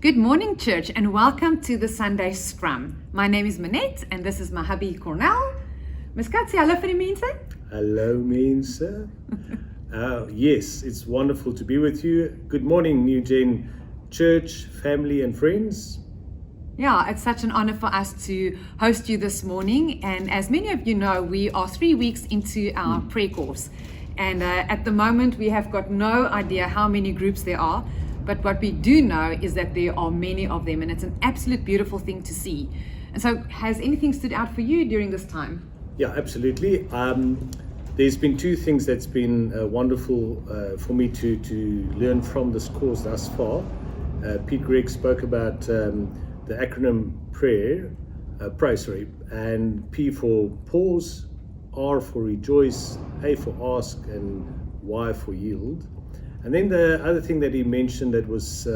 Good morning, church, and welcome to the Sunday Scrum. My name is Manette, and this is my hubby, Cornel. Miss Katsi, hallo vir die mense. Hello, mense. Yes, it's wonderful to be with you. Good morning, New Gen Church, family, and friends. Yeah, it's such an honor for us to host you this morning. And as many of you know, we are 3 weeks into our prayer course. And at the moment, we have got no idea how many groups there are. But what we do know is that there are many of them, and it's an absolute beautiful thing to see. And so, has anything stood out for you during this time? Yeah, absolutely. There's been two things that's been wonderful for me to learn from this course thus far. Pete Gregg spoke about the acronym pray, and P for pause, R for rejoice, A for ask, and Y for yield. And then the other thing that he mentioned that was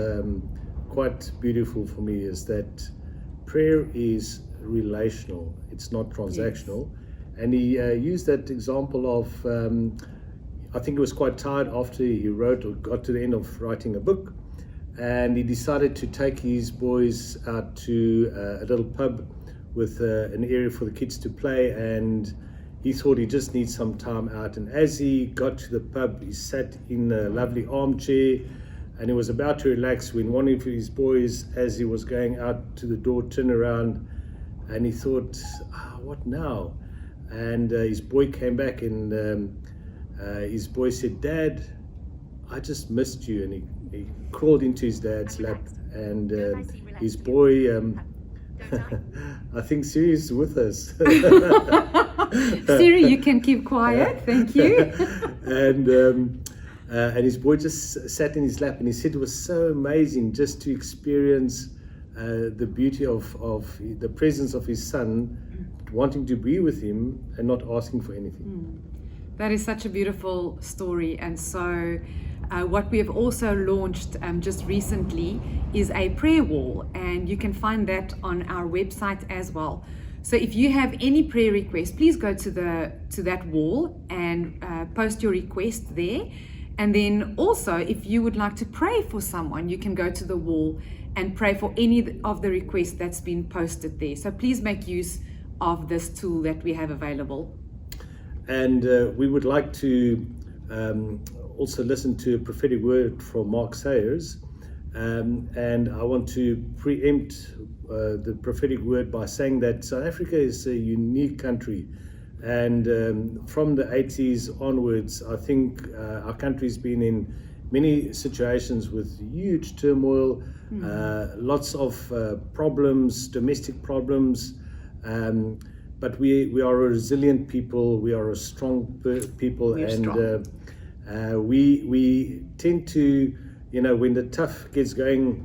quite beautiful for me is that prayer is relational, it's not transactional. Yes. And he used that example of, I think he was quite tired after he wrote or got to the end of writing a book, and he decided to take his boys out to a little pub with an area for the kids to play, and he thought he just needs some time out. And as he got to the pub, he sat in a lovely armchair and he was about to relax when one of his boys, as he was going out to the door, turned around and he thought, what now? And his boy came back and his boy said, "Dad, I just missed you." And he crawled into his dad's lap, and his boy, I think Siri is with us. Siri, you can keep quiet, thank you. And his boy just sat in his lap, and he said it was so amazing just to experience the beauty of the presence of his son, wanting to be with him and not asking for anything. That is such a beautiful story. And so what we have also launched just recently is a prayer wall, and you can find that on our website as well. So if you have any prayer requests, please go to that wall and post your request there. And then also, if you would like to pray for someone, you can go to the wall and pray for any of the requests that's been posted there. So please make use of this tool that we have available. And we would like to also listen to a prophetic word from Mark Sayers. And I want to preempt the prophetic word by saying that South Africa is a unique country, and from the 80s onwards, I think our country's been in many situations with huge turmoil, lots of problems, domestic problems, but we are a resilient people, we are a strong people, and we tend to, when the tough gets going,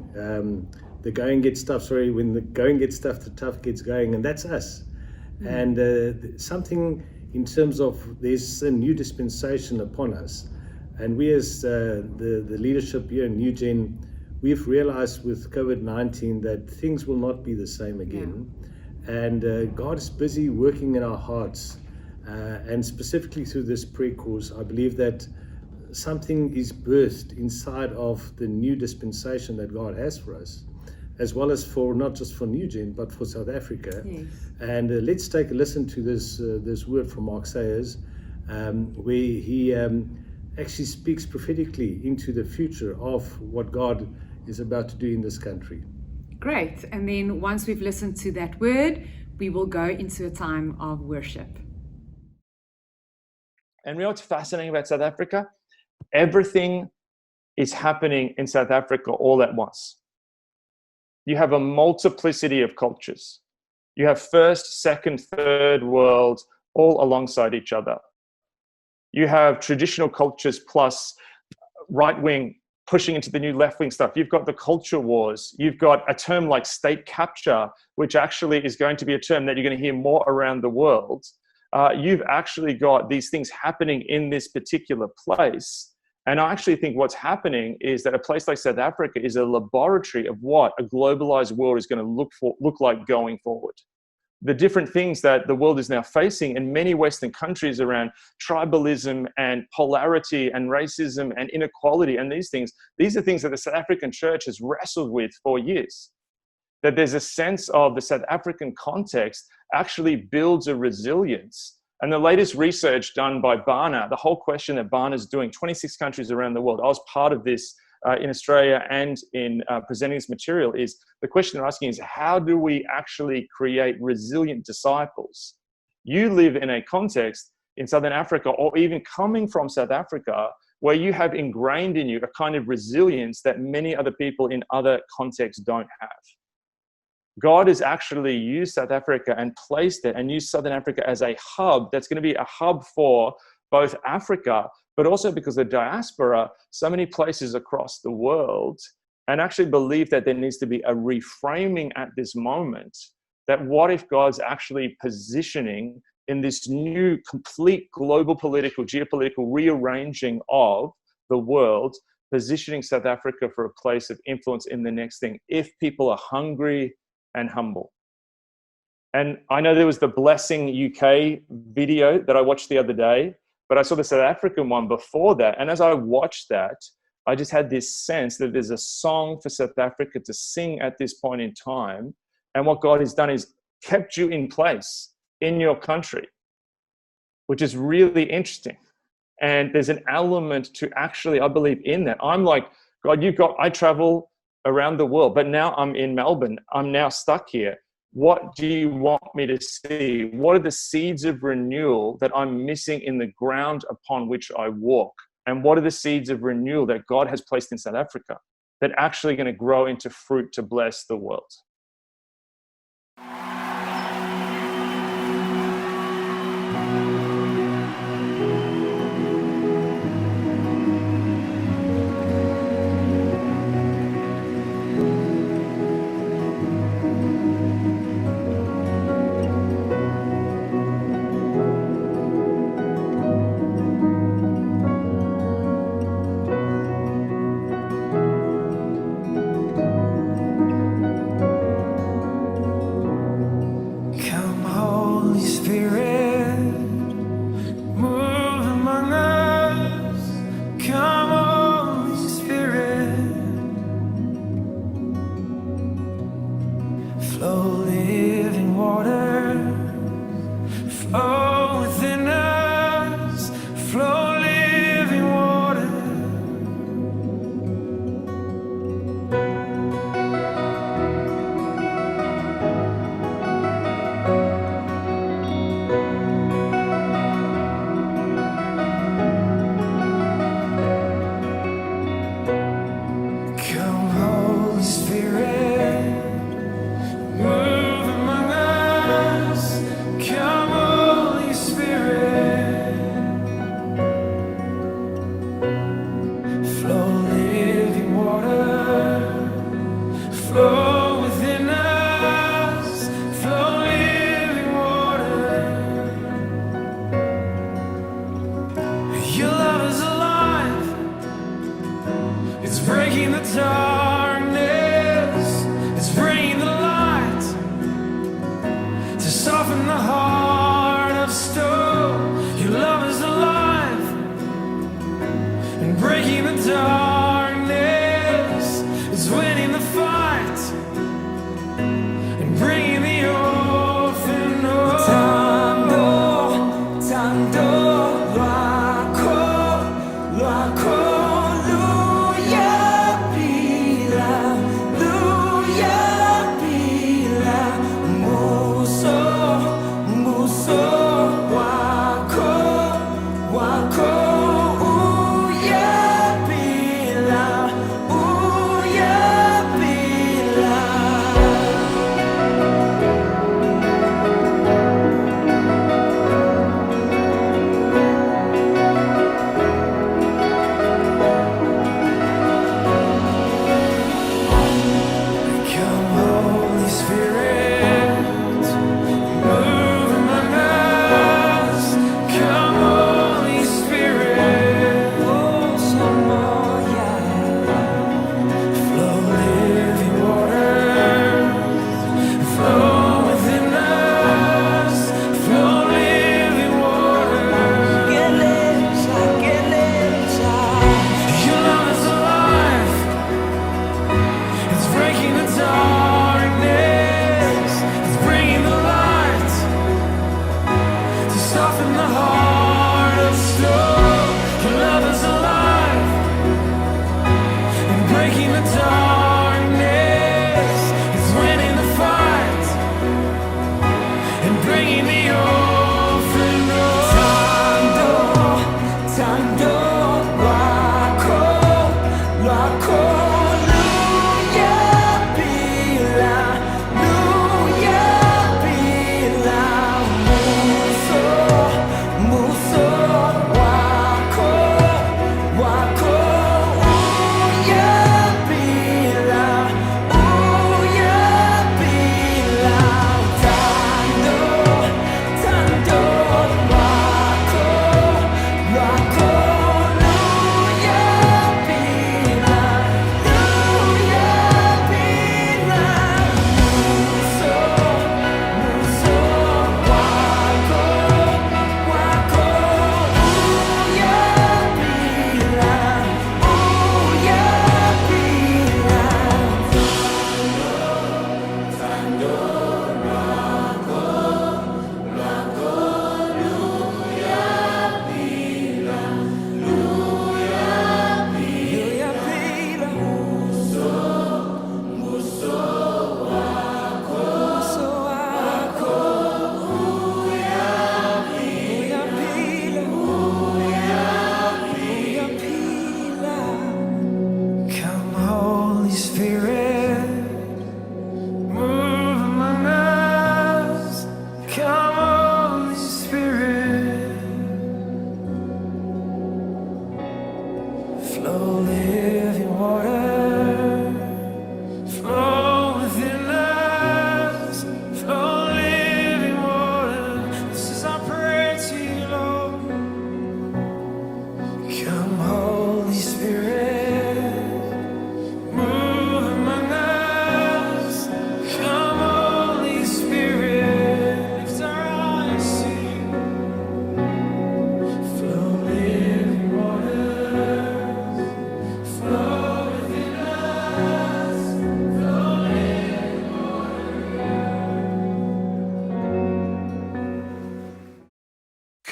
the going gets tough, when the going gets tough, the tough gets going, and that's us. And something in terms of there's a new dispensation upon us, and we as the leadership here in New Gen, we've realized with COVID-19 that things will not be the same again. And God is busy working in our hearts, and specifically through this prayer course, I believe that something is birthed inside of the new dispensation that God has for us, as well as for not just for New Gen, but for South Africa. Yes. And let's take a listen to this word from Mark Sayers, where he actually speaks prophetically into the future of what God is about to do in this country. Great. And then once we've listened to that word, we will go into a time of worship. And you know what's fascinating about South Africa? Everything is happening in South Africa all at once. You have a multiplicity of cultures. You have first, second, third world all alongside each other. You have traditional cultures plus right-wing pushing into the new left-wing stuff. You've got the culture wars. You've got a term like state capture, which actually is going to be a term that you're going to hear more around the world. You've actually got these things happening in this particular place. And I actually think what's happening is that a place like South Africa is a laboratory of what a globalized world is going to look like going forward. the different things that the world is now facing in many Western countries around tribalism and polarity and racism and inequality and these things, these are things that the South African church has wrestled with for years. That there's a sense of the South African context actually builds a resilience. And the latest research done by Barna, the whole question that Barna is doing, 26 countries around the world, I was part of this in Australia and in presenting this material, is the question they're asking is, how do we actually create resilient disciples? You live in a context in Southern Africa, or even coming from South Africa, where you have ingrained in you a kind of resilience that many other people in other contexts don't have. God has actually used South Africa and placed it and used Southern Africa as a hub that's going to be a hub for both Africa, but also because the diaspora, so many places across the world, and actually believe that there needs to be a reframing at this moment, that what if God's actually positioning in this new complete global political, geopolitical rearranging of the world, positioning South Africa for a place of influence in the next thing, if people are hungry and humble. And I know there was the Blessing UK video that I watched the other day, but I saw the South African one before that. And as I watched that, I just had this sense that there's a song for South Africa to sing at this point in time. And what God has done is kept you in place in your country, which is really interesting. And there's an element to actually, I believe in that. I'm like, God, I travel around the world, but now I'm in Melbourne. I'm now stuck here. What do you want me to see? What are the seeds of renewal that I'm missing in the ground upon which I walk? And what are the seeds of renewal that God has placed in South Africa that are actually going to grow into fruit to bless the world?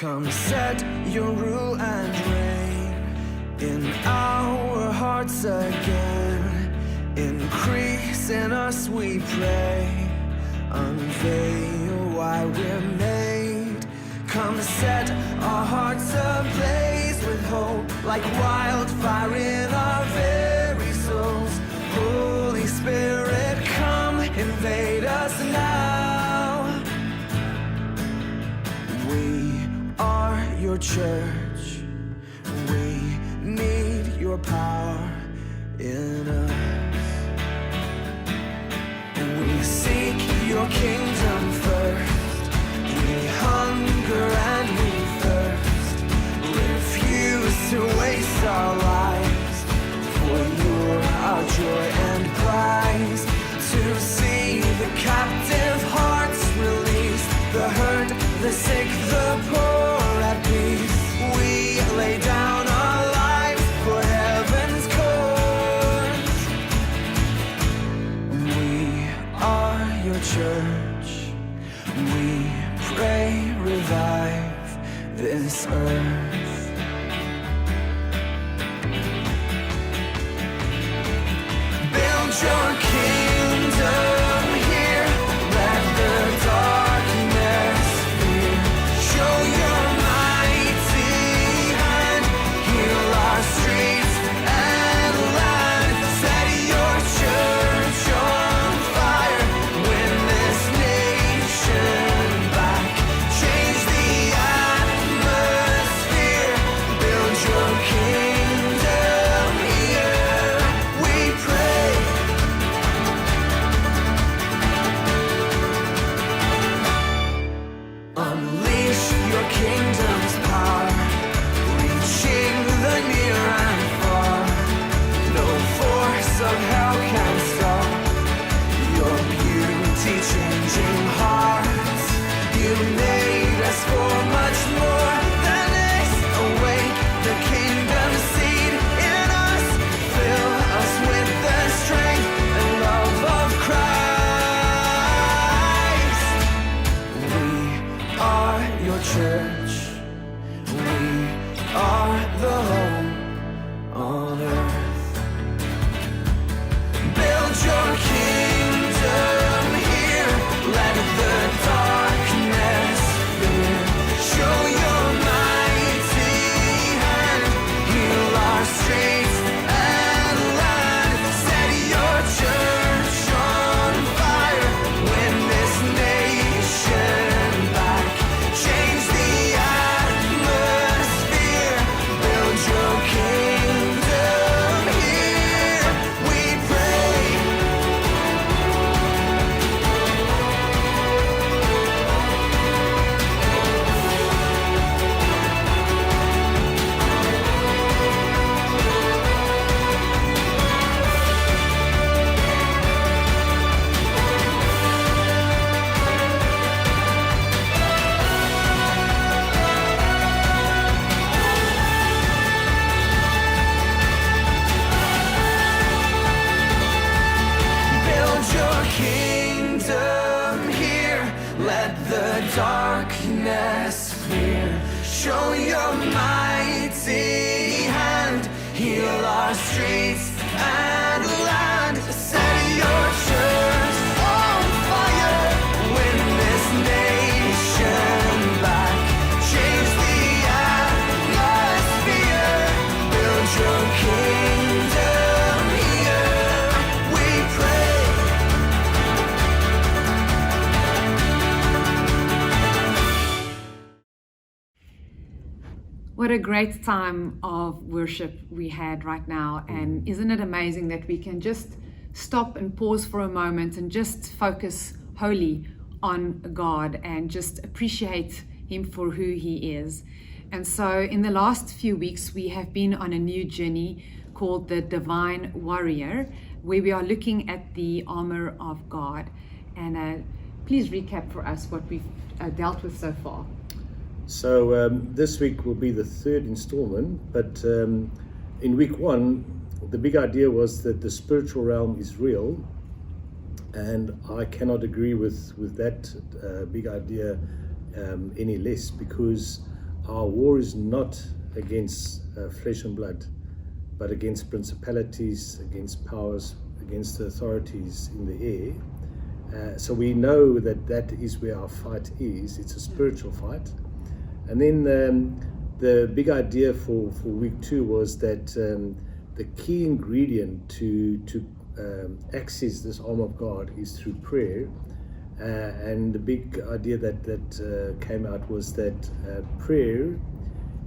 Come set your rule and reign in our hearts again. Increase in us, we pray. Unveil why we're made. Come set our hearts ablaze with hope, like wildfire in our very souls. Holy Spirit, come invade us now. We are your church. We need your power in us. We seek your kingdom first. We hunger and we thirst. Refuse to waste our lives, for you're our joy and prize. To see the captive hearts released, the hurt, the sick, the poor at peace. We lay down our lives for heaven's cause. We are your church. We pray, revive this earth. Build your kingdom here. Let the darkness fear. Show your mighty hand. Heal our streets and land. Set your church on fire. Win this nation back. Change the atmosphere. Build your kingdom here. We pray. Unleash your kingdom's power, reaching the near and far. No force of hell can stop your beauty changing hearts. You made us for much more than this. Awake the kingdom seed in us. Fill us with the strength and love of Christ. We are your church. We are the home on earth. Build your kingdom here. Let the darkness fear. Show your mighty hand. Heal our streets and land. Set your church on fire. Win this nation back. Change the atmosphere. Build your kingdom here. We pray. Build your kingdom here. Let the darkness fear. Show your mighty hand. Heal our streets and land. Set your church on fire. Win this nation back. Change the atmosphere. Build your kingdom here. We pray. What a great time of worship we had right now. And isn't it amazing that we can just stop and pause for a moment and just focus wholly on God and just appreciate Him for who He is. And so in the last few weeks, we have been on a new journey called the Divine Warrior, where we are looking at the armor of God. And please recap for us what we've dealt with so far. So this week will be the third installment, but in week one, the big idea was that the spiritual realm is real, and I cannot agree with that big idea any less, because our war is not against flesh and blood, but against principalities, against powers, against the authorities in the air. So we know that that is where our fight is. It's a spiritual fight. And then the big idea for week 2 was that the key ingredient to access this arm of God is through prayer. And the big idea that came out was that prayer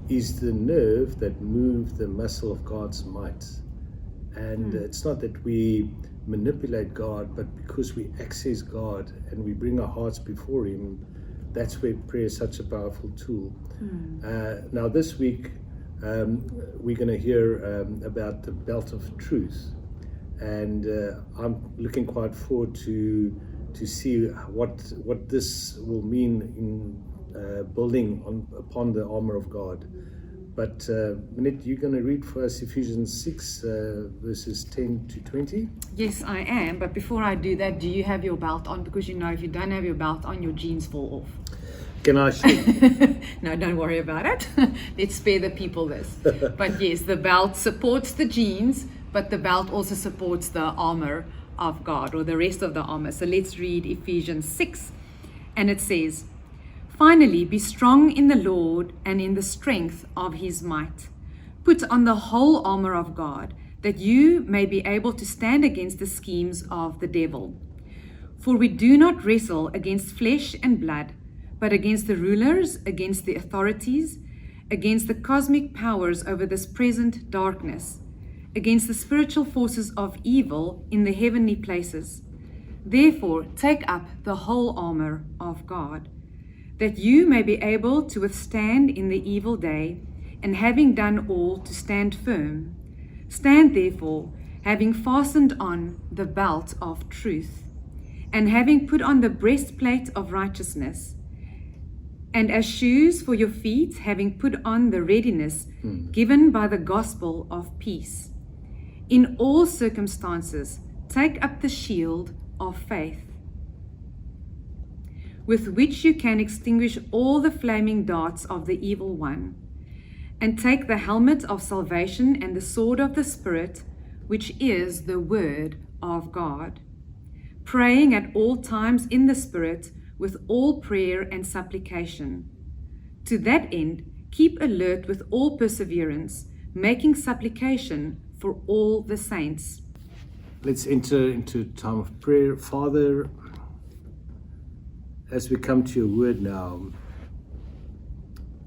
is the nerve that moves the muscle of God's might. And it's not that we manipulate God, but because we access God and we bring our hearts before Him, that's where prayer is such a powerful tool. Now this week, we're going to hear about the belt of truth. And I'm looking quite forward to see what this will mean in building upon the armor of God. But Minette, you're going to read for us Ephesians 6 verses 10 to 20. Yes, I am. But before I do that, do you have your belt on? Because you know, if you don't have your belt on, your jeans fall off. Can I show? No, don't worry about it. Let's spare the people this. But yes, the belt supports the jeans, but the belt also supports the armor of God, or the rest of the armor. So let's read Ephesians 6. And it says, "Finally, be strong in the Lord and in the strength of His might. Put on the whole armor of God, that you may be able to stand against the schemes of the devil. For we do not wrestle against flesh and blood, but against the rulers, against the authorities, against the cosmic powers over this present darkness, against the spiritual forces of evil in the heavenly places. Therefore, take up the whole armor of God, that you may be able to withstand in the evil day, and having done all, to stand firm. Stand therefore, having fastened on the belt of truth, and having put on the breastplate of righteousness, and as shoes for your feet, having put on the readiness given by the gospel of peace. In all circumstances, take up the shield of faith, with which you can extinguish all the flaming darts of the evil one, and take the helmet of salvation and the sword of the Spirit, which is the word of God, praying at all times in the Spirit with all prayer and supplication. To that end, keep alert with all perseverance, making supplication for all the saints." Let's enter into a time of prayer. Father, as we come to your word now,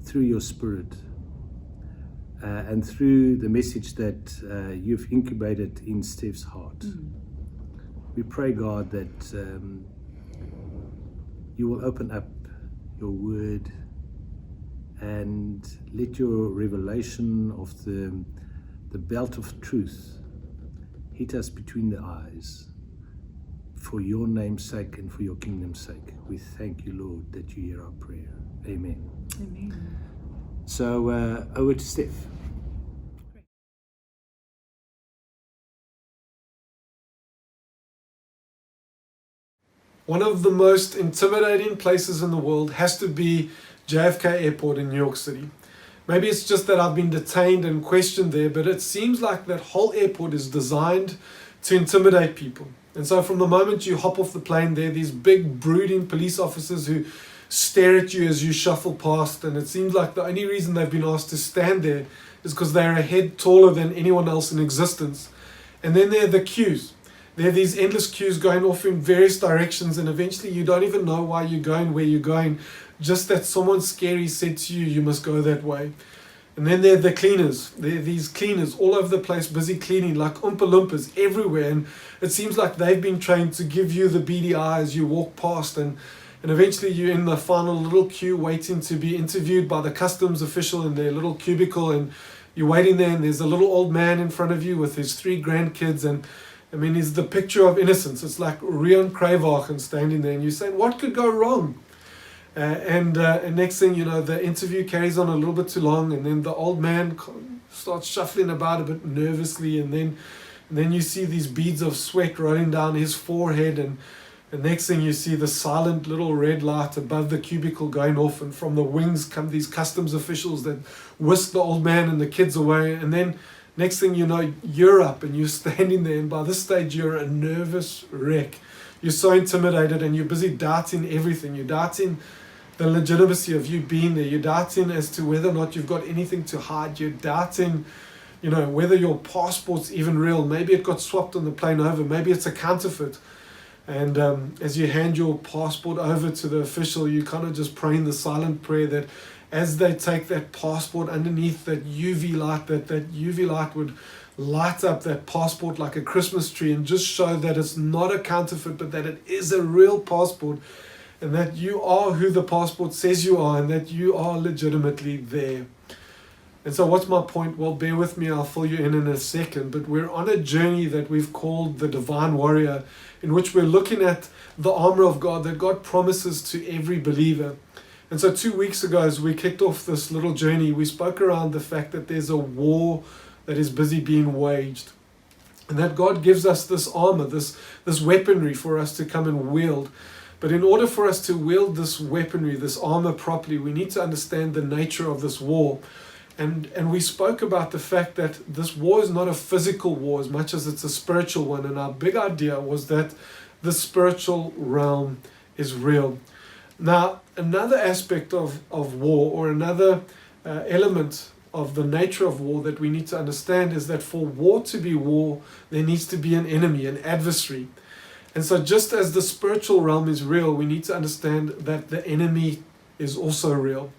through your Spirit, and through the message that you've incubated in Steph's heart, we pray, God, that you will open up your word and let your revelation of the belt of truth hit us between the eyes, for your name's sake and for your kingdom's sake. We thank you, Lord, that you hear our prayer. Amen. Amen. So over to Steph. One of the most intimidating places in the world has to be JFK Airport in New York City. Maybe it's just that I've been detained and questioned there, but it seems like that whole airport is designed to intimidate people. And so from the moment you hop off the plane, there are these big brooding police officers who stare at you as you shuffle past, and it seems like the only reason they've been asked to stand there is because they're a head taller than anyone else in existence. And then there are the queues. There are these endless queues going off in various directions, and eventually you don't even know why you're going where you're going, just that someone scary said to you, you must go that way. And then there are the cleaners. There are these cleaners all over the place, busy cleaning like Oompa Loompas everywhere, and it seems like they've been trained to give you the beady eye as you walk past, and eventually you're in the final little queue waiting to be interviewed by the customs official in their little cubicle, and you're waiting there, and there's a little old man in front of you with his 3 grandkids, and I mean, he's the picture of innocence. It's like Rian Kruiwagen standing there, and you're saying, what could go wrong? And next thing you know, the interview carries on a little bit too long, and then the old man starts shuffling about a bit nervously, and then you see these beads of sweat rolling down his forehead, and And next thing you see the silent little red light above the cubicle going off, and from the wings come these customs officials that whisk the old man and the kids away. And then next thing you know, you're up and you're standing there, and by this stage you're a nervous wreck. You're so intimidated and you're busy doubting everything. You're doubting the legitimacy of you being there. You're doubting as to whether or not you've got anything to hide. You're doubting, whether your passport's even real. Maybe it got swapped on the plane over. Maybe it's a counterfeit. And as you hand your passport over to the official, you kind of just praying the silent prayer that as they take that passport underneath that UV light, that UV light would light up that passport like a Christmas tree and just show that it's not a counterfeit, but that it is a real passport, and that you are who the passport says you are, and that you are legitimately there. And so what's my point? Well, bear with me, I'll fill you in a second, but we're on a journey that we've called the Divine Warrior, in which we're looking at the armor of God that God promises to every believer. And so 2 weeks ago, as we kicked off this little journey, we spoke around the fact that there's a war that is busy being waged, and that God gives us this armor, this weaponry for us to come and wield. But in order for us to wield this weaponry, this armor properly, we need to understand the nature of this war. And we spoke about the fact that this war is not a physical war as much as it's a spiritual one. And our big idea was that the spiritual realm is real. Now, another aspect of war, or another element of the nature of war that we need to understand, is that for war to be war, there needs to be an enemy, an adversary. And so just as the spiritual realm is real, we need to understand that the enemy is also real.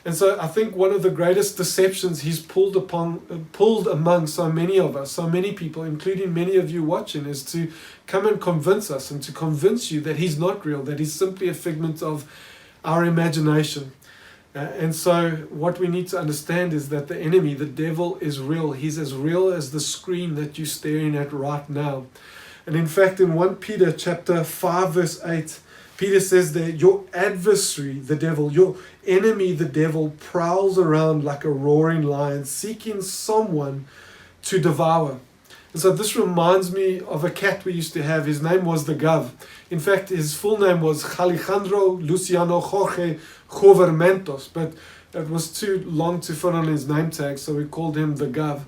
And so I think one of the greatest deceptions he's pulled among so many of us, so many people, including many of you watching, is to come and convince us and to convince you that he's not real, that he's simply a figment of our imagination. And so what we need to understand is that the enemy, the devil, is real. He's as real as the screen that you're staring at right now. And in fact, in 1 Peter chapter 5, verse 8, Peter says that your adversary, the devil, your enemy, the devil, prowls around like a roaring lion, seeking someone to devour. And so this reminds me of a cat we used to have. His name was the Gov. In fact, his full name was Alejandro Luciano Jorge Jovermentos, but it was too long to fit on his name tag, so we called him the Gov.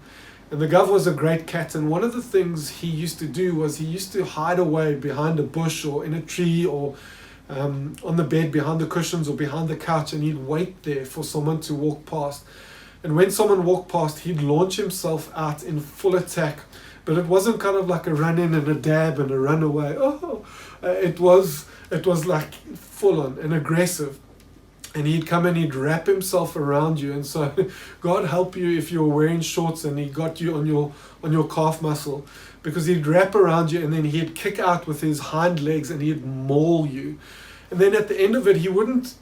And the Gov was a great cat, and one of the things he used to do was he used to hide away behind a bush or in a tree or on the bed behind the cushions or behind the couch, and he'd wait there for someone to walk past. And when someone walked past, he'd launch himself out in full attack. But it wasn't kind of like a run in and a dab and a run away. It was like full on and aggressive. And he'd come and he'd wrap himself around you. And so God help you if you're wearing shorts and he got you on your calf muscle, because he'd wrap around you and then he'd kick out with his hind legs and he'd maul you. And then at the end of it, he wouldn't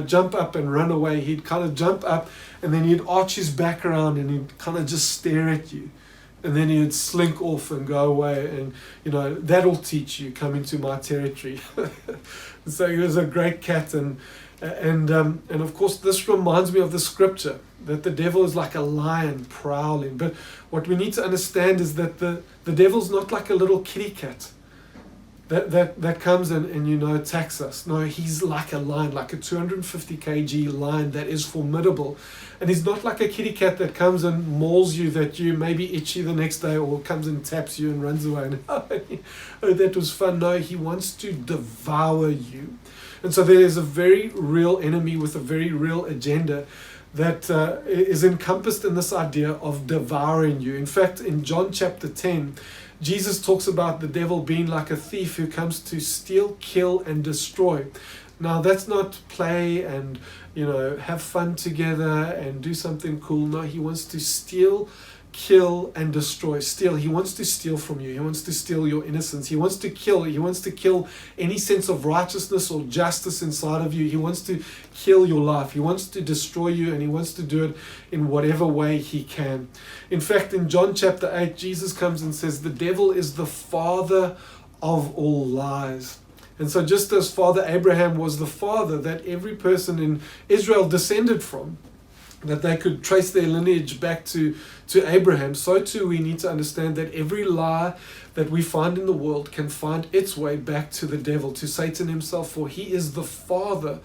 jump up and run away. He'd kind of jump up and then he'd arch his back around and he'd kind of just stare at you. And then he'd slink off and go away, and that'll teach you, come into my territory. So he was a great cat, and of course this reminds me of the scripture that the devil is like a lion prowling. But what we need to understand is that the devil's not like a little kitty cat that comes and attacks us. No, he's like a lion, like a 250 kg lion that is formidable. And he's not like a kitty cat that comes and mauls you, that you may be itchy the next day, or comes and taps you and runs away and oh, that was fun. No, he wants to devour you. And so there is a very real enemy with a very real agenda that is encompassed in this idea of devouring you. In fact, in John chapter 10, Jesus talks about the devil being like a thief who comes to steal, kill, and destroy. Now, that's not play and, have fun together and do something cool. No, he wants to steal, kill, and destroy. Steal. He wants to steal from you. He wants to steal your innocence. He wants to kill. He wants to kill any sense of righteousness or justice inside of you. He wants to kill your life. He wants to destroy you, and he wants to do it in whatever way he can. In fact, in John chapter 8, Jesus comes and says, the devil is the father of all lies. And so just as Father Abraham was the father that every person in Israel descended from, that they could trace their lineage back to Abraham, so too we need to understand that every lie that we find in the world can find its way back to the devil, to Satan himself, for he is the father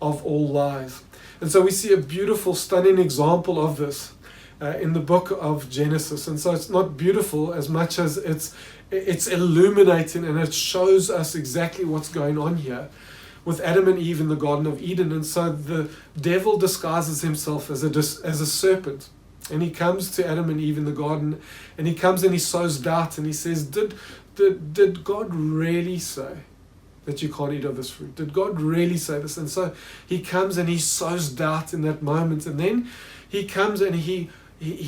of all lies. And so we see a beautiful, stunning example of this in the book of Genesis. And so it's not beautiful as much as it's illuminating, and it shows us exactly what's going on here with Adam and Eve in the Garden of Eden. And so the devil disguises himself as a serpent, and he comes to Adam and Eve in the garden, and he comes and he sows doubt, and he says, did God really say that you can't eat of this fruit? Did God really say this? And so he comes and he sows doubt in that moment, and then he comes and he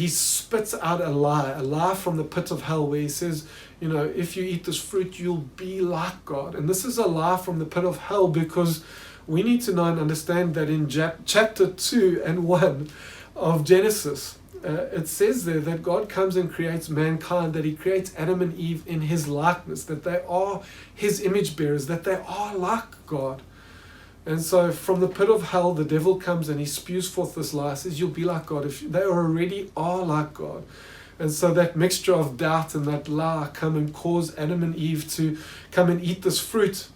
spits out a lie from the pit of hell, where he says, if you eat this fruit, you'll be like God. And this is a lie from the pit of hell, because we need to know and understand that in chapter 2 and 1 of Genesis, it says there that God comes and creates mankind, that he creates Adam and Eve in his likeness, that they are his image bearers, that they are like God. And so from the pit of hell, the devil comes and he spews forth this lie, says, you'll be like God. If they already are like God. And so that mixture of doubt and that lie come and cause Adam and Eve to come and eat this fruit.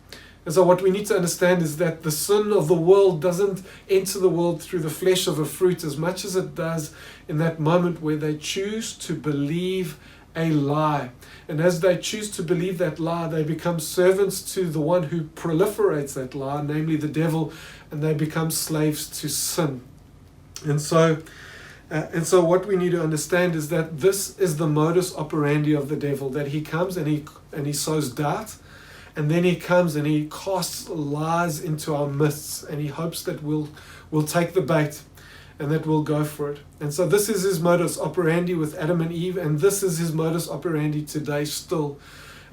And so what we need to understand is that the sin of the world doesn't enter the world through the flesh of a fruit as much as it does in that moment where they choose to believe a lie. And as they choose to believe that lie, they become servants to the one who proliferates that lie, namely the devil, and they become slaves to sin. And so what we need to understand is that this is the modus operandi of the devil, that he comes and he sows doubt, and then he comes and he casts lies into our midst, and he hopes that we'll take the bait and that we'll go for it. And so this is his modus operandi with Adam and Eve, and this is his modus operandi today still.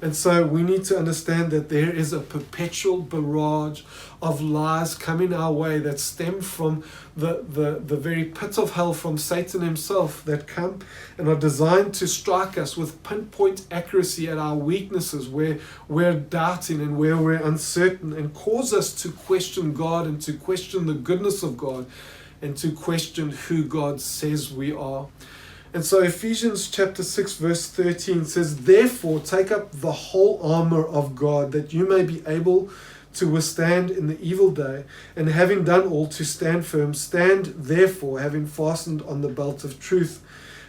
And so we need to understand that there is a perpetual barrage of lies coming our way that stem from the very pit of hell, from Satan himself, that come and are designed to strike us with pinpoint accuracy at our weaknesses, where we're doubting and where we're uncertain, and cause us to question God and to question the goodness of God and to question who God says we are. And so Ephesians chapter 6 verse 13 says, therefore take up the whole armor of God, that you may be able to withstand in the evil day, and having done all, to stand firm. Stand therefore, having fastened on the belt of truth.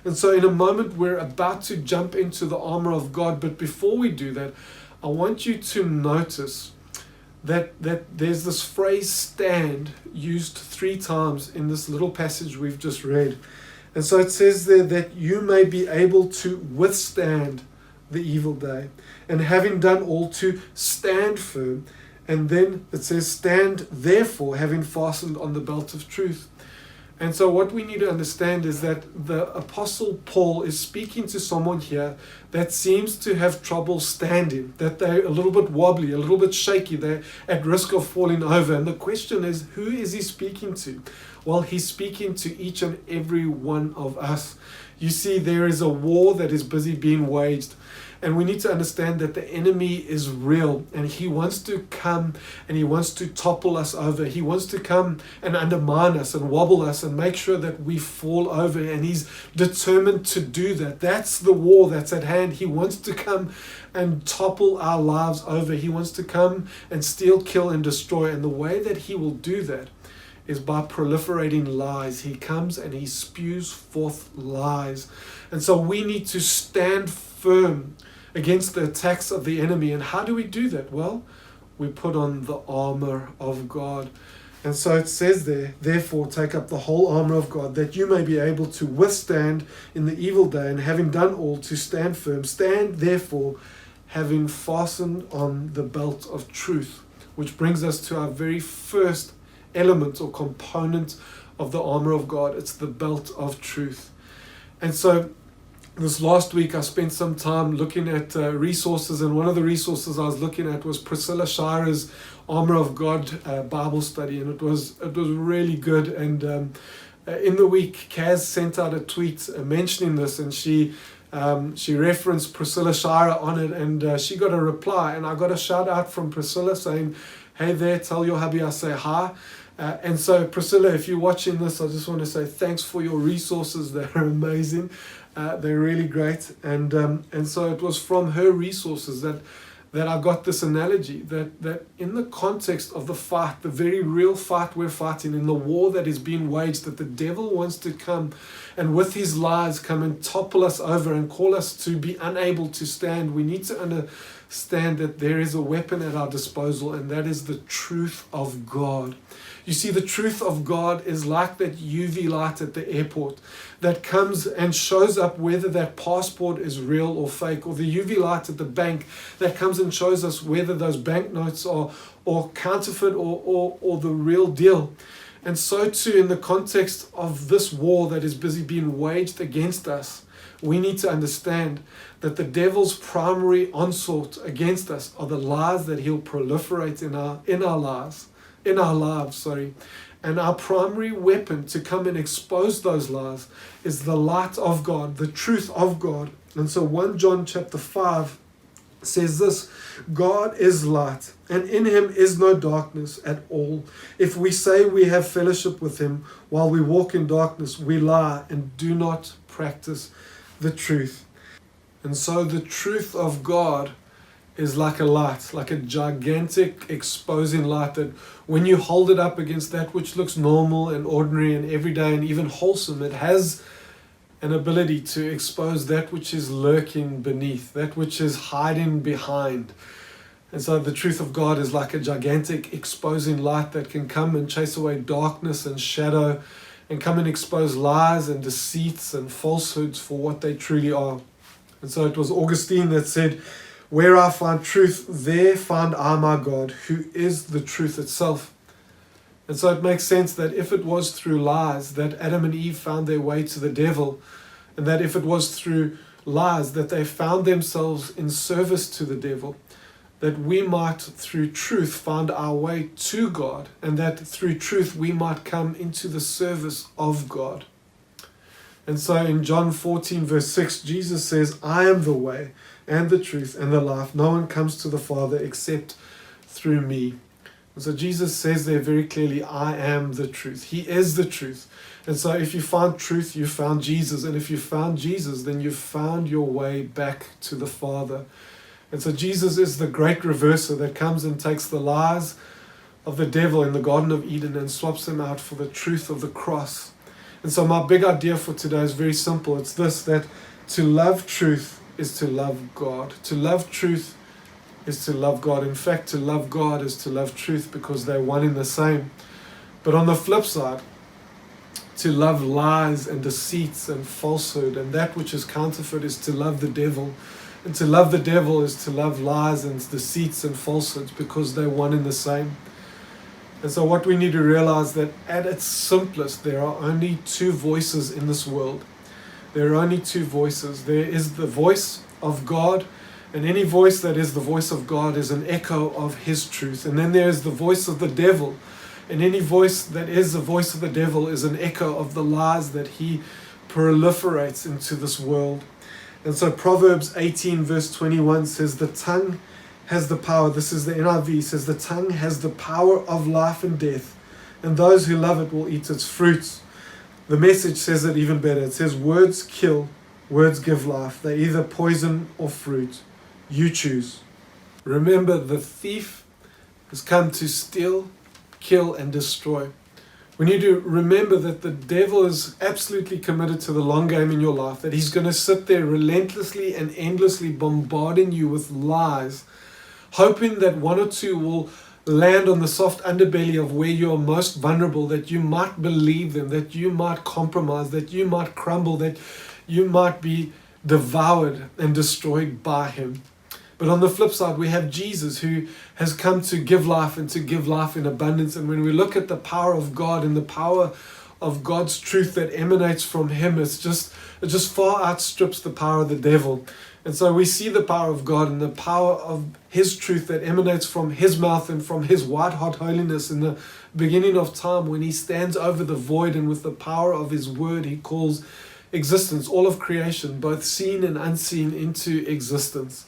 And so in a moment we're about to jump into the armor of God, but before we do that, I want you to notice that there's this phrase stand used 3 times in this little passage we've just read. And so it says there that you may be able to withstand the evil day, and having done all, to stand firm. And then it says, stand therefore, having fastened on the belt of truth. And so what we need to understand is that the Apostle Paul is speaking to someone here that seems to have trouble standing, that they're a little bit wobbly, a little bit shaky, they're at risk of falling over. And the question is, who is he speaking to? Well, he's speaking to each and every one of us. You see, there is a war that is busy being waged. And we need to understand that the enemy is real, and he wants to come and he wants to topple us over. He wants to come and undermine us and wobble us and make sure that we fall over, and he's determined to do that. That's the war that's at hand. He wants to come and topple our lives over. He wants to come and steal, kill, and destroy. And the way that he will do that is by proliferating lies. He comes and he spews forth lies. And so we need to stand firm against the attacks of the enemy. And how do we do that? Well, we put on the armor of God. And so it says there, therefore take up the whole armor of God, that you may be able to withstand in the evil day, and having done all, to stand firm. Stand therefore, having fastened on the belt of truth. Which brings us to our very first element or component of the armor of God. It's the belt of truth. And so this last week I spent some time looking at resources, and one of the resources I was looking at was Priscilla Shirer's Armor of God Bible study, and it was really good. And in the week, Kaz sent out a tweet mentioning this, and she referenced Priscilla Shirer on it, and she got a reply, and I got a shout out from Priscilla saying, hey there, tell your hubby I say hi. And so, Priscilla, if you're watching this, I just want to say thanks for your resources. They're amazing. They're really great. And so it was from her resources that I got this analogy, that in the context of the fight, the very real fight we're fighting, in the war that is being waged, that the devil wants to come and with his lies come and topple us over and call us to be unable to stand, we need to understand that there is a weapon at our disposal, and that is the truth of God. You see, the truth of God is like that UV light at the airport that comes and shows up whether that passport is real or fake, or the UV light at the bank that comes and shows us whether those banknotes are or counterfeit or the real deal. And so too, in the context of this war that is busy being waged against us, we need to understand that the devil's primary onslaught against us are the lies that he'll proliferate in our lives. And our primary weapon to come and expose those lies is the light of God, the truth of God. And so 1 John chapter 5 says this: God is light, and in him is no darkness at all. If we say we have fellowship with him while we walk in darkness, we lie and do not practice the truth. And so the truth of God is like a light, like a gigantic exposing light that when you hold it up against that which looks normal and ordinary and everyday and even wholesome, it has an ability to expose that which is lurking beneath, that which is hiding behind. And so the truth of God is like a gigantic exposing light that can come and chase away darkness and shadow and come and expose lies and deceits and falsehoods for what they truly are. And so it was Augustine that said, "Where I find truth, there find I my God, who is the truth itself." And so it makes sense that if it was through lies that Adam and Eve found their way to the devil, and that if it was through lies that they found themselves in service to the devil, that we might through truth find our way to God, and that through truth we might come into the service of God. And so in John 14 verse 6, Jesus says, "I am the way and the truth and the life. No one comes to the Father except through me." And so Jesus says there very clearly, I am the truth. He is the truth. And so if you found truth, you found Jesus. And if you found Jesus, then you found your way back to the Father. And so Jesus is the great reverser that comes and takes the lies of the devil in the Garden of Eden and swaps them out for the truth of the cross. And so my big idea for today is very simple. It's this, that to love truth is to love God. To love truth is to love God. In fact, to love God is to love truth, because they're one and the same. But on the flip side, to love lies and deceits and falsehood and that which is counterfeit is to love the devil. And to love the devil is to love lies and deceits and falsehoods, because they're one and the same. And so what we need to realize, that at its simplest, there are only two voices in this world. There are only two voices. There is the voice of God, and any voice that is the voice of God is an echo of his truth. And then there is the voice of the devil, and any voice that is the voice of the devil is an echo of the lies that he proliferates into this world. And so Proverbs 18 verse 21 says, the tongue has the power. This is the NIV, says the tongue has the power of life and death, and those who love it will eat its fruits. The Message says it even better. It says, words kill, words give life. They either poison or fruit. You choose. Remember, the thief has come to steal, kill, and destroy. We need to remember that the devil is absolutely committed to the long game in your life, that he's going to sit there relentlessly and endlessly bombarding you with lies, hoping that one or two will land on the soft underbelly of where you're most vulnerable, that you might believe them, that you might compromise, that you might crumble, that you might be devoured and destroyed by him. But on the flip side, we have Jesus, who has come to give life and to give life in abundance. And when we look at the power of God and the power of God's truth that emanates from him, it just far outstrips the power of the devil. And so we see the power of God and the power of his truth that emanates from his mouth and from his white hot holiness in the beginning of time, when he stands over the void and with the power of his word he calls existence, all of creation, both seen and unseen, into existence.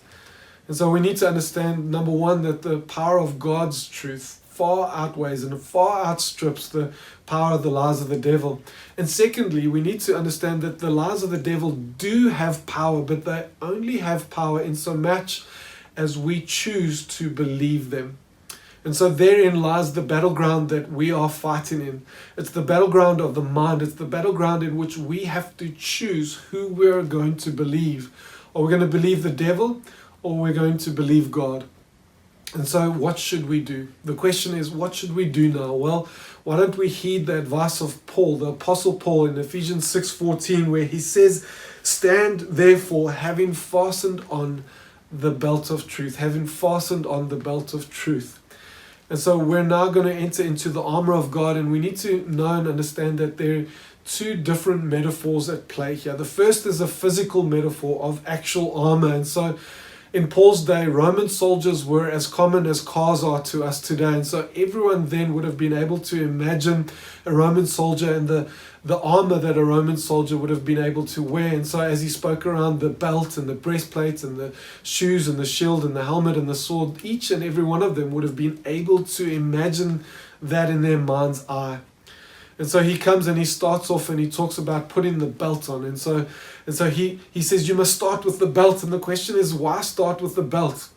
And so we need to understand, number one, that the power of God's truth far outweighs and far outstrips the power of the lies of the devil. And secondly, we need to understand that the lies of the devil do have power, but they only have power in so much as we choose to believe them. And so therein lies the battleground that we are fighting in. It's the battleground of the mind. It's the battleground in which we have to choose who we're going to believe. Are we going to believe the devil, or are we going to believe God? And so what should we do? The question is, what should we do now? Well, why don't we heed the advice of Paul, the Apostle Paul, in Ephesians 6:14, where he says, "Stand therefore, having fastened on the belt of truth," having fastened on the belt of truth. And so we're now going to enter into the armor of God, and we need to know and understand that there are two different metaphors at play here. The first is a physical metaphor of actual armor. And so in Paul's day, Roman soldiers were as common as cars are to us today. And so everyone then would have been able to imagine a Roman soldier and the armor that a Roman soldier would have been able to wear. And so as he spoke around the belt and the breastplate and the shoes and the shield and the helmet and the sword, each and every one of them would have been able to imagine that in their mind's eye. And so he comes and he starts off and he talks about putting the belt on. And so he says you must start with the belt. And the question is, why start with the belt?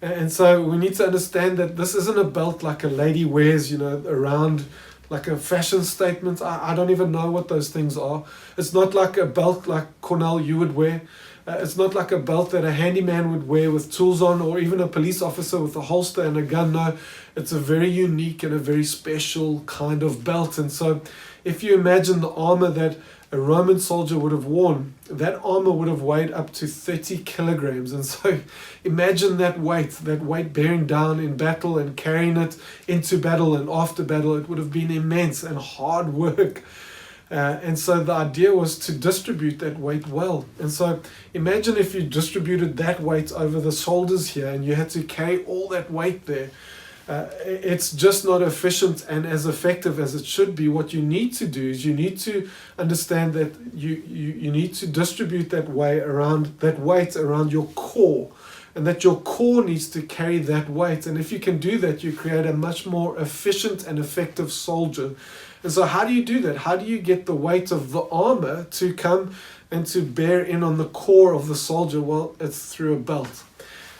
And so we need to understand that this isn't a belt like a lady wears, around like a fashion statement. I don't even know what those things are. It's not like a belt like Cornell you would wear. It's not like a belt that a handyman would wear with tools on, or even a police officer with a holster and a gun. No, it's a very unique and a very special kind of belt. And so if you imagine the armor that a Roman soldier would have worn, that armor would have weighed up to 30 kilograms. And so imagine that weight bearing down in battle and carrying it into battle and after battle. It would have been immense and hard work. And so the idea was to distribute that weight well. And so imagine if you distributed that weight over the shoulders here and you had to carry all that weight there. It's just not efficient and as effective as it should be. What you need to do is you need to understand that you need to distribute that weight around your core, and that your core needs to carry that weight. And if you can do that, you create a much more efficient and effective soldier. And so how do you do that? How do you get the weight of the armor to come and to bear in on the core of the soldier? Well, it's through a belt.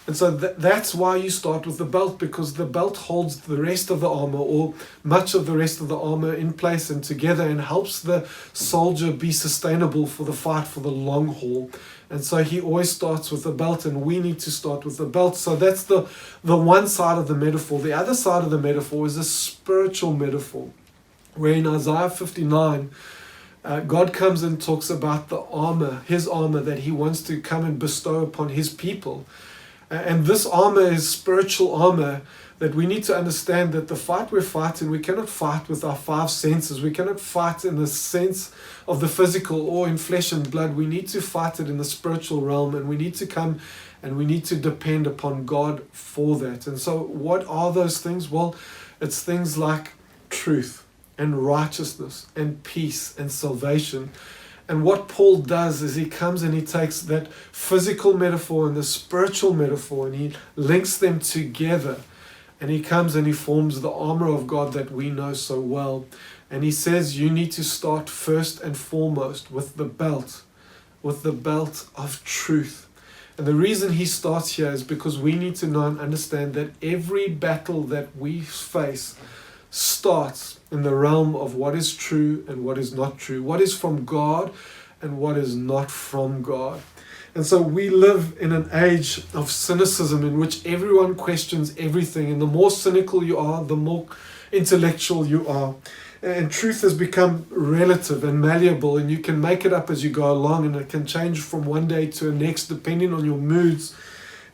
And so that's why you start with the belt, because the belt holds the rest of the armor, or much of the rest of the armor, in place and together, and helps the soldier be sustainable for the fight, for the long haul. And so he always starts with the belt, and we need to start with the belt. So that's the one side of the metaphor. The other side of the metaphor is a spiritual metaphor, where in Isaiah 59, God comes and talks about the armor, his armor that he wants to come and bestow upon his people. And this armor is spiritual armor that we need to understand that the fight we're fighting, we cannot fight with our five senses. We cannot fight in the sense of the physical or in flesh and blood. We need to fight it in the spiritual realm, and we need to come and we need to depend upon God for that. And so what are those things? Well, it's things like truth and righteousness and peace and salvation. And what Paul does is he comes and he takes that physical metaphor and the spiritual metaphor, and he links them together. And he comes and he forms the armor of God that we know so well. And he says you need to start first and foremost with the belt of truth. And the reason he starts here is because we need to know and understand that every battle that we face starts in the realm of what is true and what is not true, what is from God and what is not from God. And so we live in an age of cynicism in which everyone questions everything, and the more cynical you are, the more intellectual you are. And truth has become relative and malleable, and you can make it up as you go along, and it can change from one day to the next depending on your moods.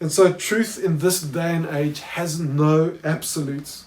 And so truth in this day and age has no absolutes.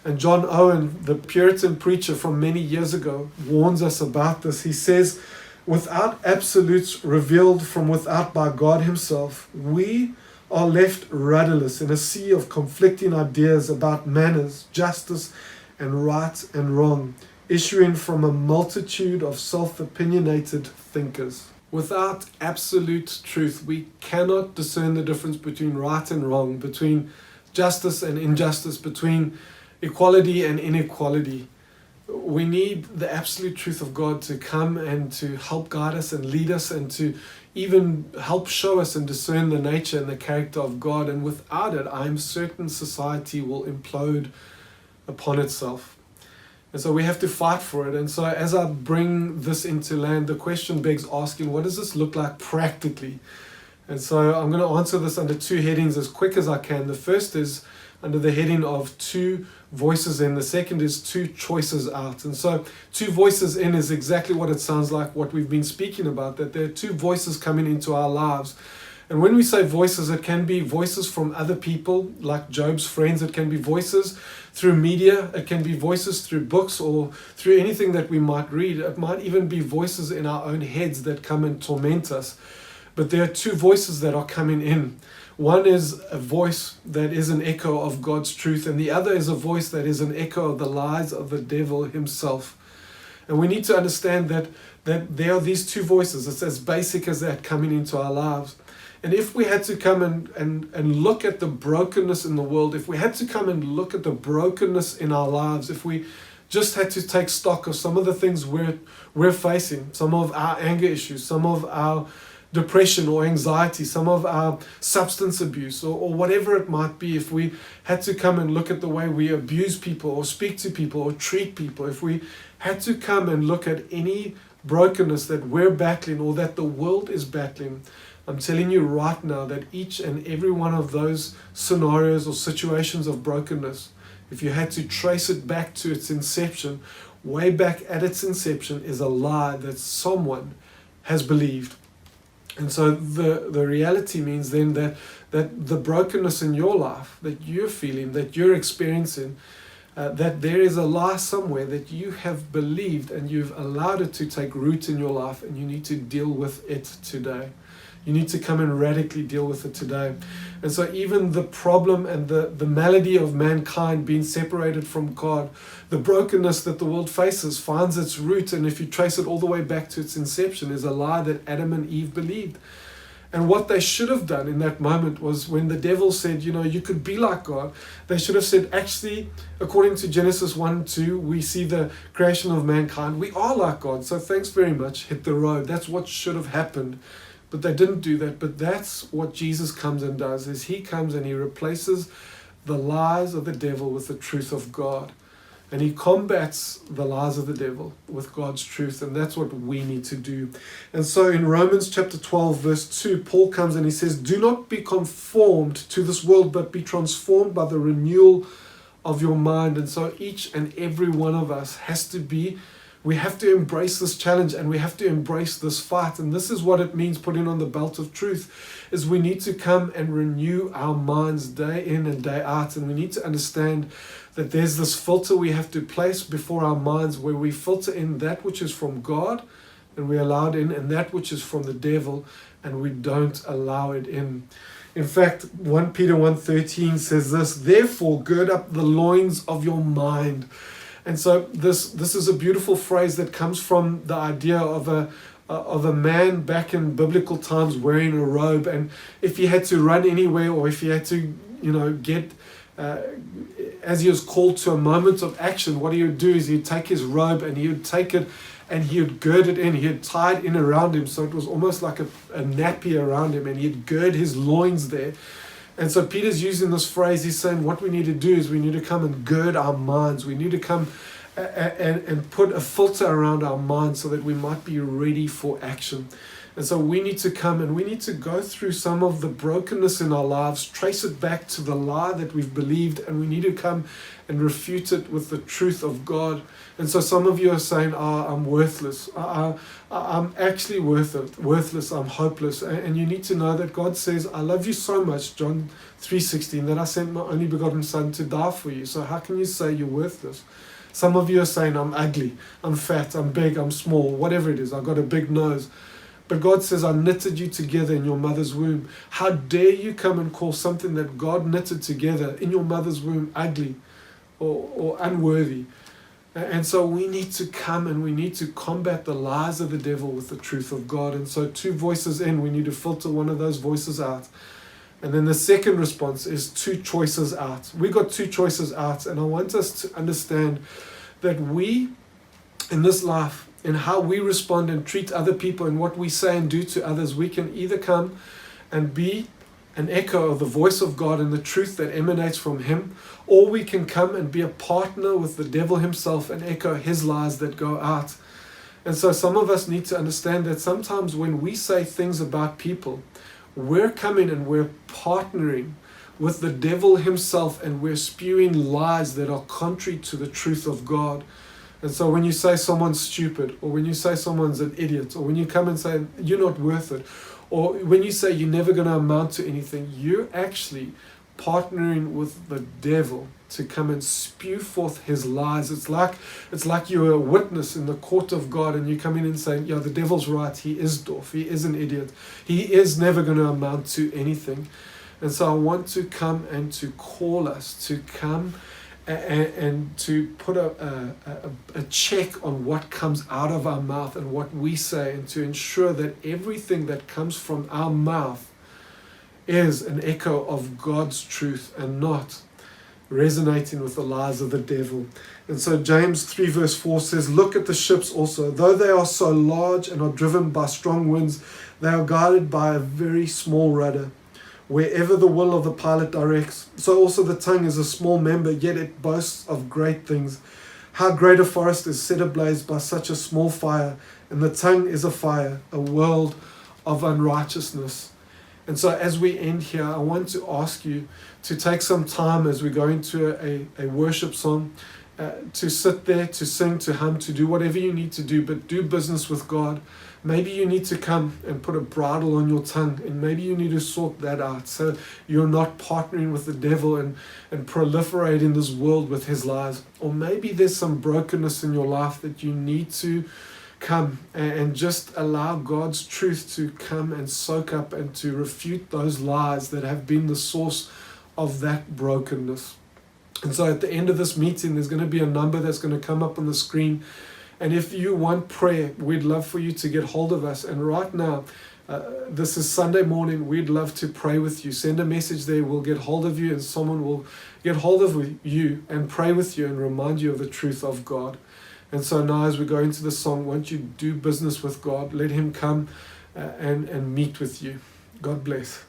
And John Owen, the Puritan preacher from many years ago, warns us about this. He says, without absolutes revealed from without by God himself, we are left rudderless in a sea of conflicting ideas about manners, justice, and right and wrong, issuing from a multitude of self-opinionated thinkers. Without absolute truth, we cannot discern the difference between right and wrong, between justice and injustice, between equality and inequality. We need the absolute truth of God to come and to help guide us and lead us and to even help show us and discern the nature and the character of God. And without it, I'm certain society will implode upon itself. And so we have to fight for it. And so as I bring this into land, the question begs asking, what does this look like practically? And so I'm going to answer this under two headings as quick as I can. The first is under the heading of two voices in. The second is two choices out. And so two voices in is exactly what it sounds like, what we've been speaking about, that there are two voices coming into our lives. And when we say voices, it can be voices from other people, like Job's friends. It can be voices through media. It can be voices through books or through anything that we might read. It might even be voices in our own heads that come and torment us. But there are two voices that are coming in. One is a voice that is an echo of God's truth, and the other is a voice that is an echo of the lies of the devil himself. And we need to understand that there are these two voices. It's as basic as that coming into our lives. And if we had to come and look at the brokenness in the world, if we had to come and look at the brokenness in our lives, if we just had to take stock of some of the things we're facing, some of our anger issues, some of our depression or anxiety, some of our substance abuse or whatever it might be, if we had to come and look at the way we abuse people or speak to people or treat people, if we had to come and look at any brokenness that we're battling or that the world is battling, I'm telling you right now that each and every one of those scenarios or situations of brokenness, if you had to trace it back to its inception, way back at its inception, is a lie that someone has believed. And so the reality means then that the brokenness in your life that you're feeling, that you're experiencing, that there is a lie somewhere that you have believed and you've allowed it to take root in your life, and you need to deal with it today. You need to come and radically deal with it today. And so even the problem and the malady of mankind being separated from God, the brokenness that the world faces finds its root, and if you trace it all the way back to its inception, is a lie that Adam and Eve believed. And what they should have done in that moment was, when the devil said, you could be like God, they should have said, actually, according to Genesis 1-2, we see the creation of mankind. We are like God, so thanks very much, hit the road. That's what should have happened. But they didn't do that. But that's what Jesus comes and does, is he comes and he replaces the lies of the devil with the truth of God. And he combats the lies of the devil with God's truth. And that's what we need to do. And so in Romans chapter 12, verse 2, Paul comes and he says, do not be conformed to this world, but be transformed by the renewal of your mind. And so each and every one of us we have to embrace this challenge, and we have to embrace this fight. And this is what it means, putting on the belt of truth, is we need to come and renew our minds day in and day out. And we need to understand that there's this filter we have to place before our minds, where we filter in that which is from God and we allow it in, and that which is from the devil and we don't allow it in. In fact, 1 Peter 1:13 says this, therefore gird up the loins of your mind. And so this is a beautiful phrase that comes from the idea of a man back in biblical times wearing a robe. And if he had to run anywhere, or if he had to, get, as he was called to a moment of action, what he would do is he'd take his robe and he would take it and he would gird it in. He had tied in around him, so it was almost like a nappy around him, and he'd gird his loins there. And so Peter's using this phrase. He's saying what we need to do is we need to come and gird our minds. We need to come and put a filter around our minds so that we might be ready for action. And so we need to come and we need to go through some of the brokenness in our lives, trace it back to the lie that we've believed, and we need to come and refute it with the truth of God. And so some of you are saying, I'm worthless. I'm actually worthless. I'm hopeless. And you need to know that God says, I love you so much, John 3:16, that I sent my only begotten Son to die for you. So how can you say you're worthless? Some of you are saying, I'm ugly, I'm fat, I'm big, I'm small, whatever it is. I've got a big nose. But God says, I knitted you together in your mother's womb. How dare you come and call something that God knitted together in your mother's womb ugly or unworthy? And so we need to come and we need to combat the lies of the devil with the truth of God. And so two voices in, we need to filter one of those voices out. And then the second response is 2 choices out. We got 2 choices out, and I want us to understand that we, in this life, in how we respond and treat other people and what we say and do to others, we can either come and be an echo of the voice of God and the truth that emanates from Him, or we can come and be a partner with the devil himself and echo his lies that go out. And so some of us need to understand that sometimes when we say things about people, we're coming and we're partnering with the devil himself, and we're spewing lies that are contrary to the truth of God. And so when you say someone's stupid, or when you say someone's an idiot, or when you come and say you're not worth it, or when you say you're never going to amount to anything, you're actually partnering with the devil to come and spew forth his lies. It's like you're a witness in the court of God, and you come in and say, yeah, the devil's right, he is doof, he is an idiot, he is never going to amount to anything. And so I want to come and to call us to come and to put a check on what comes out of our mouth and what we say, and to ensure that everything that comes from our mouth is an echo of God's truth and not resonating with the lies of the devil. And so James 3 verse 4 says, look at the ships also. Though they are so large and are driven by strong winds, they are guided by a very small rudder, wherever the will of the pilot directs. So also the tongue is a small member, yet it boasts of great things. How great a forest is set ablaze by such a small fire, and the tongue is a fire, a world of unrighteousness. And so as we end here, I want to ask you to take some time as we go into a worship song, to sit there, to sing, to hum, to do whatever you need to do, but do business with God. Maybe you need to come and put a bridle on your tongue, and maybe you need to sort that out so you're not partnering with the devil and proliferating this world with his lies. Or maybe there's some brokenness in your life that you need to come and just allow God's truth to come and soak up and to refute those lies that have been the source of that brokenness. And so at the end of this meeting, there's going to be a number that's going to come up on the screen. And if you want prayer, we'd love for you to get hold of us. And right now, this is Sunday morning, we'd love to pray with you. Send a message there, we'll get hold of you, and someone will get hold of you and pray with you and remind you of the truth of God. And so now as we go into the song, won't you do business with God? Let Him come and meet with you. God bless.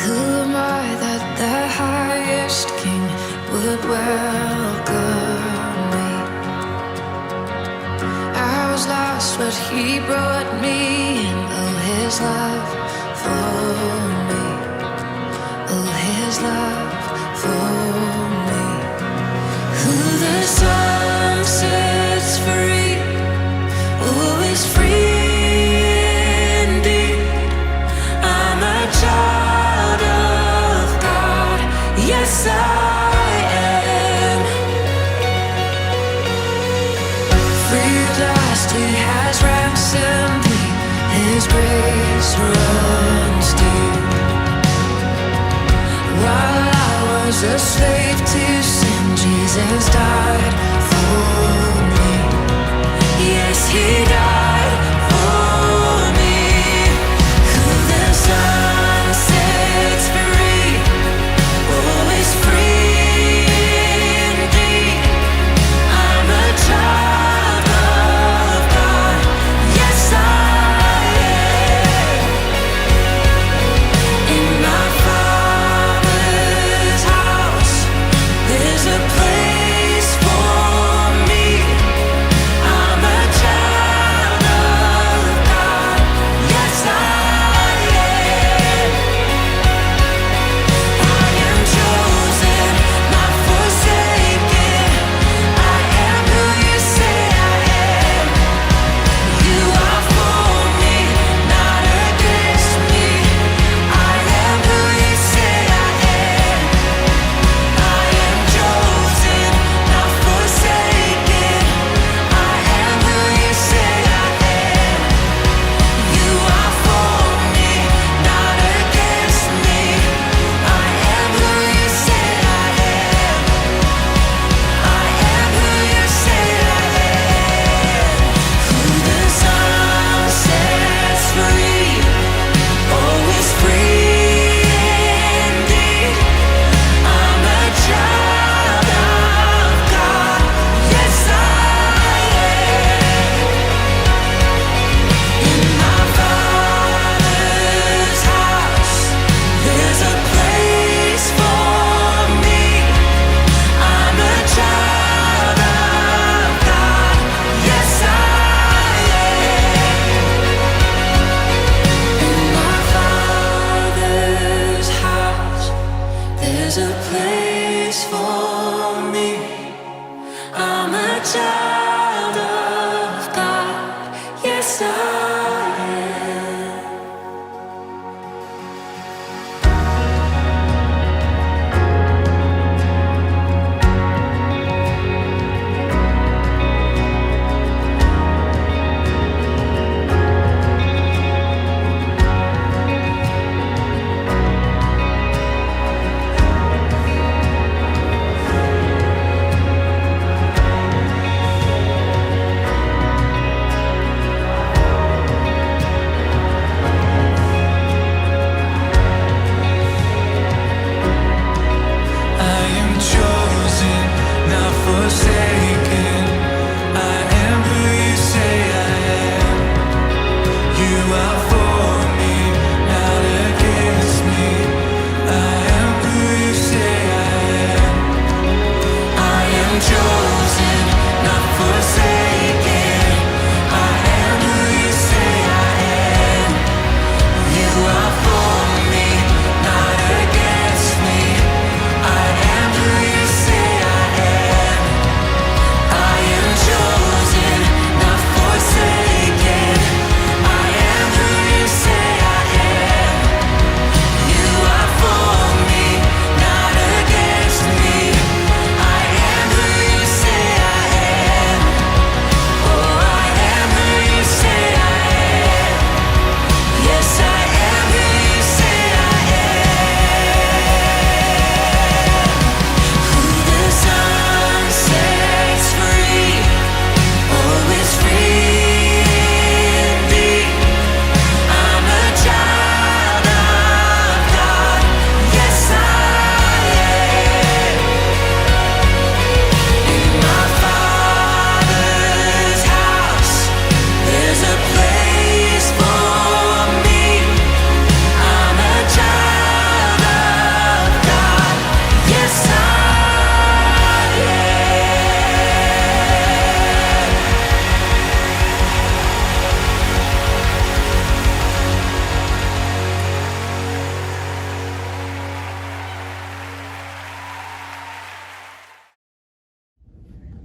Who am I that the highest King would welcome me? I was lost, but He brought me in. Oh, His love for me. Oh, His love for me. Who the Son sets free, oh, is free indeed. I'm a child of God, yes I am. Free at last, He has ransomed me, His grace runs deep. While I was a slave to sin, Jesus died for me. Yes, He died for me. Who the Son sets free, oh, is free indeed. I'm a child of God, yes I am. In my Father's house, there's a place for me. I'm a child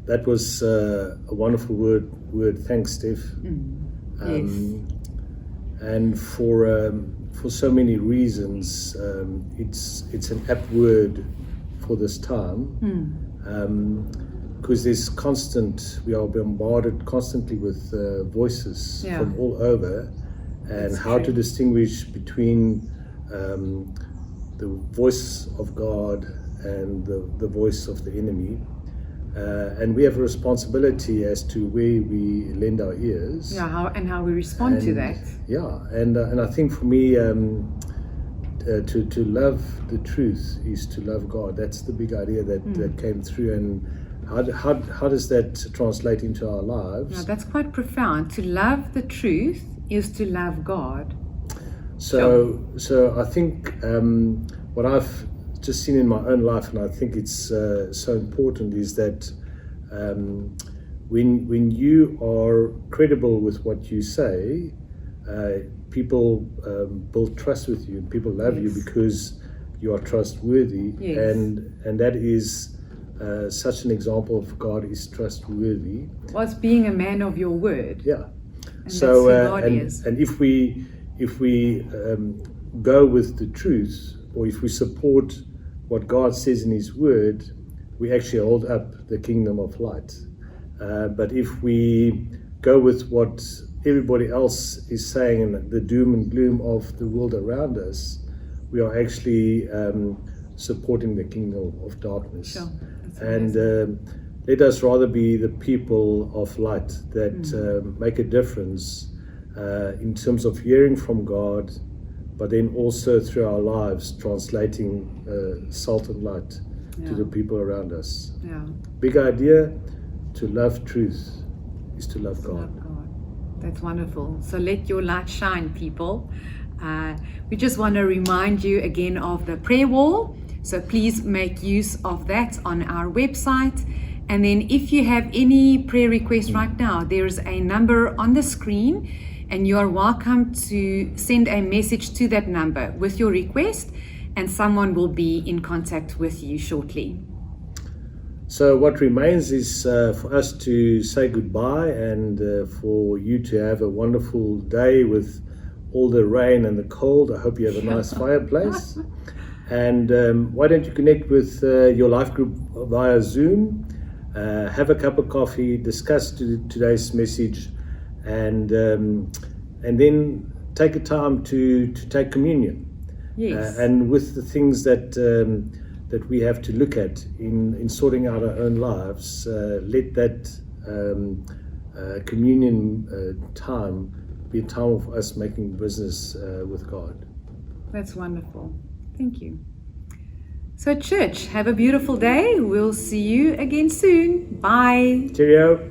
that was a wonderful word. Thanks, Steph. And for so many reasons, it's an apt word for this time, because we are bombarded constantly with voices from all over, and That's how true. to distinguish between the voice of God and the voice of the enemy. And we have a responsibility as to where we lend our ears. Yeah, how we respond to And, that. Yeah, and I think for me, to love the truth is to love God. That's the big idea that came through. And how does that translate into our lives? Now, that's quite profound. To love the truth is to love God. So I think what I've just seen in my own life, and I think it's so important, is that when you are credible with what you say, people build trust with you, and people love you because you are trustworthy. Yes. And that is such an example of God is trustworthy. Was being a man of your word. Yeah. And So that's who God is. and if we go with the truth, or if we support what God says in His Word, we actually hold up the kingdom of light. But if we go with what everybody else is saying and the doom and gloom of the world around us, we are actually supporting the kingdom of darkness. Sure. That's And let us rather be the people of light that make a difference in terms of hearing from God, but then also through our lives translating salt and light to the people around us. Yeah. Big idea: to love truth is to love God. Love God. That's wonderful. So let your light shine, people. We just want to remind you again of the prayer wall. So please make use of that on our website. And then if you have any prayer requests right now, there's a number on the screen, and you are welcome to send a message to that number with your request, and someone will be in contact with you shortly. So what remains is for us to say goodbye, and for you to have a wonderful day with all the rain and the cold. I hope you have a nice fireplace. And why don't you connect with your life group via Zoom, have a cup of coffee, discuss today's message, and then take a time to take communion. Yes. And with the things that we have to look at in sorting out our own lives, let that communion time be a time of us making business with God. That's wonderful. Thank you. So, church, have a beautiful day. We'll see you again soon. Bye. Cheerio.